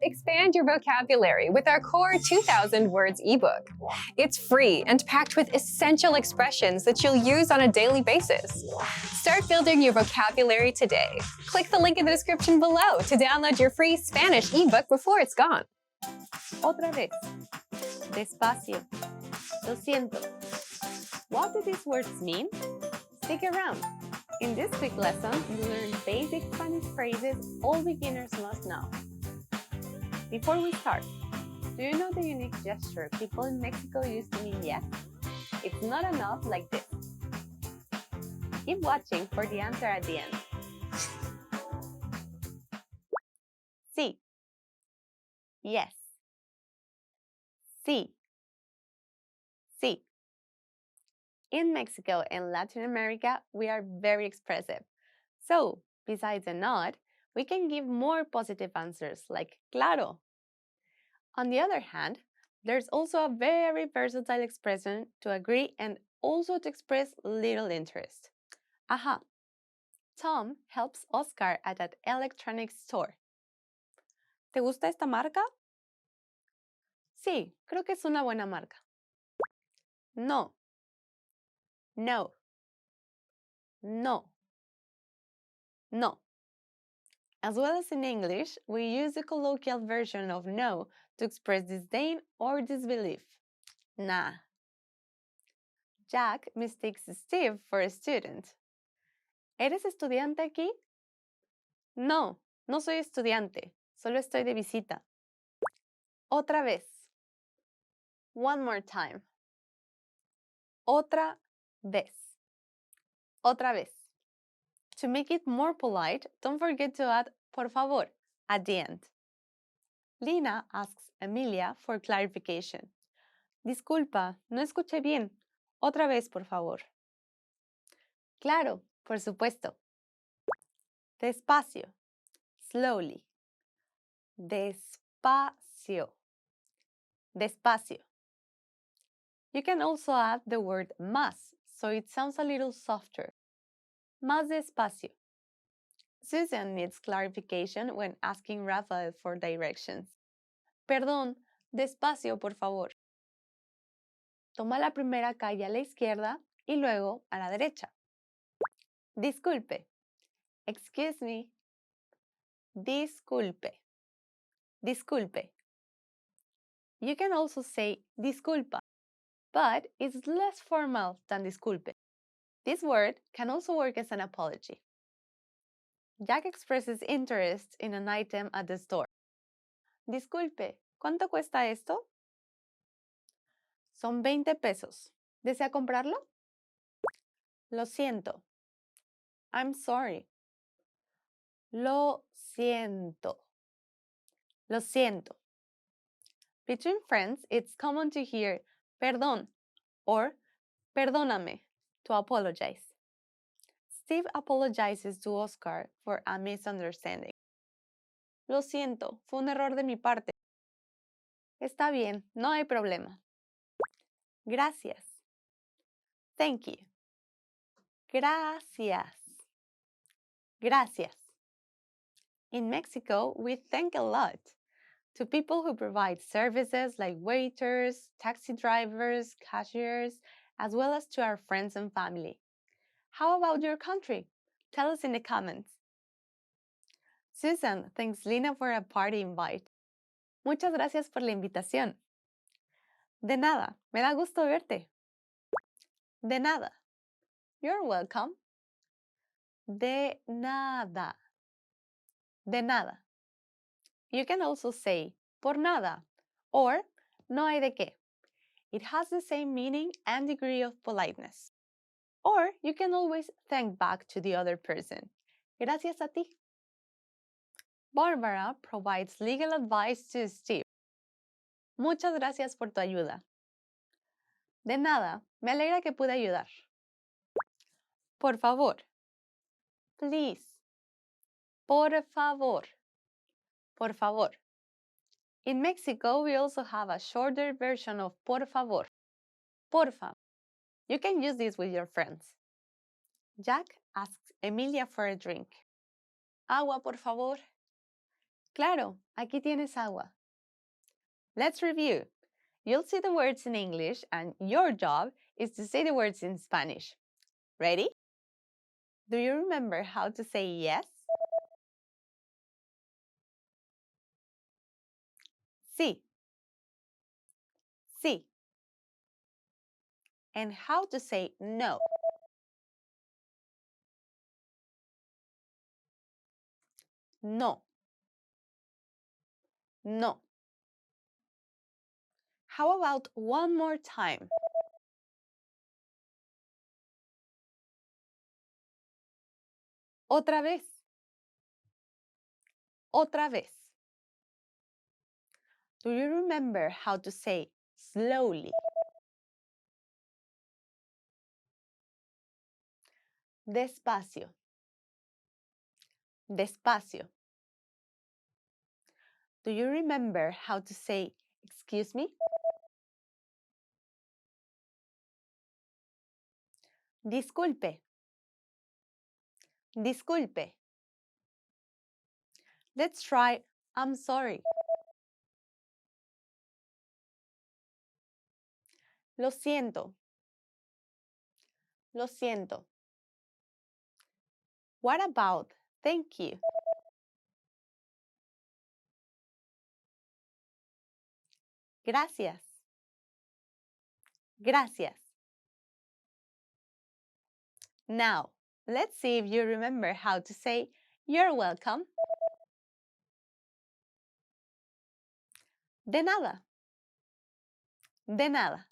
Expand your vocabulary with our core 2,000 words ebook. It's free and packed with essential expressions that you'll use on a daily basis. Start building your vocabulary today. Click the link in the description below to download your free Spanish ebook before it's gone. Otra vez. Despacio. Lo siento. What do these words mean? Stick around. In this quick lesson, you'll learn basic Spanish phrases all beginners must know. Before we start, do you know the unique gesture people in Mexico use to mean yes? It's not enough like this. Keep watching for the answer at the end. Sí. Yes. Sí. Sí. In Mexico and Latin America, we are very expressive. So, besides a nod, we can give more positive answers like claro. On the other hand, there's also a very versatile expression to agree and also to express little interest. Aha! Tom helps Oscar at that electronics store. ¿Te gusta esta marca? Sí, creo que es una buena marca. No. No. No. No. As well as in English, we use the colloquial version of no to express disdain or disbelief. Nah. Jack mistakes Steve for a student. ¿Eres estudiante aquí? No, no soy estudiante, solo estoy de visita. Otra vez. One more time. Otra vez. Otra vez. To make it more polite, don't forget to add por favor at the end. Lina asks Emilia for clarification. Disculpa, no escuché bien. Otra vez, por favor. Claro, por supuesto. Despacio. Slowly. Despacio. Despacio. You can also add the word más, so it sounds a little softer. Más despacio. Susan needs clarification when asking Rafael for directions. Perdón, despacio, por favor. Toma la primera calle a la izquierda y luego a la derecha. Disculpe. Excuse me. Disculpe. Disculpe. You can also say disculpa, but it's less formal than disculpe. This word can also work as an apology. Jack expresses interest in an item at the store. Disculpe, ¿cuánto cuesta esto? Son 20 pesos. ¿Desea comprarlo? Lo siento. I'm sorry. Lo siento. Lo siento. Between friends, it's common to hear perdón or perdóname to apologize. Steve apologizes to Oscar for a misunderstanding. Lo siento, fue un error de mi parte. Está bien, no hay problema. Gracias. Thank you. Gracias. Gracias. In Mexico, we thank a lot to people who provide services like waiters, taxi drivers, cashiers, as well as to our friends and family. How about your country? Tell us in the comments. Susan thanks Lina for a party invite. Muchas gracias por la invitación. De nada, me da gusto verte. De nada. You're welcome. De nada. De nada. You can also say por nada or no hay de qué. It has the same meaning and degree of politeness. Or you can always thank back to the other person. Gracias a ti. Barbara provides legal advice to Steve. Muchas gracias por tu ayuda. De nada, me alegra que pude ayudar. Por favor. Please. Por favor. Por favor. In Mexico, we also have a shorter version of por favor. Porfa. You can use this with your friends. Jack asks Emilia for a drink. Agua, por favor. Claro, aquí tienes agua. Let's review. You'll see the words in English and your job is to say the words in Spanish. Ready? Do you remember how to say yes? Sí. Sí. And how to say no? No. No. How about one more time? Otra vez. Otra vez. Do you remember how to say slowly? Despacio. Despacio. Do you remember how to say excuse me? Disculpe. Disculpe. Let's try I'm sorry. Lo siento. Lo siento. What about thank you? Gracias. Gracias. Now, let's see if you remember how to say you're welcome. De nada. De nada.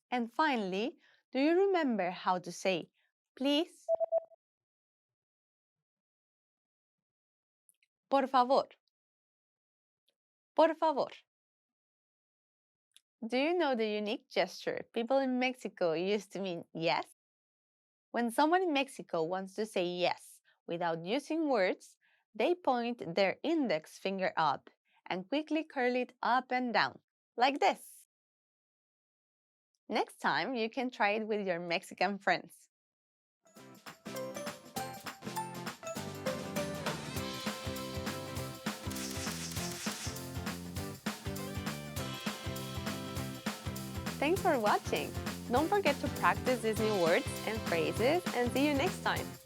And finally, do you remember how to say please? Por favor. Por favor. Do you know the unique gesture people in Mexico use to mean yes? When someone in Mexico wants to say yes without using words, they point their index finger up and quickly curl it up and down, like this. Next time, you can try it with your Mexican friends. Thanks for watching! Don't forget to practice these new words and phrases and see you next time!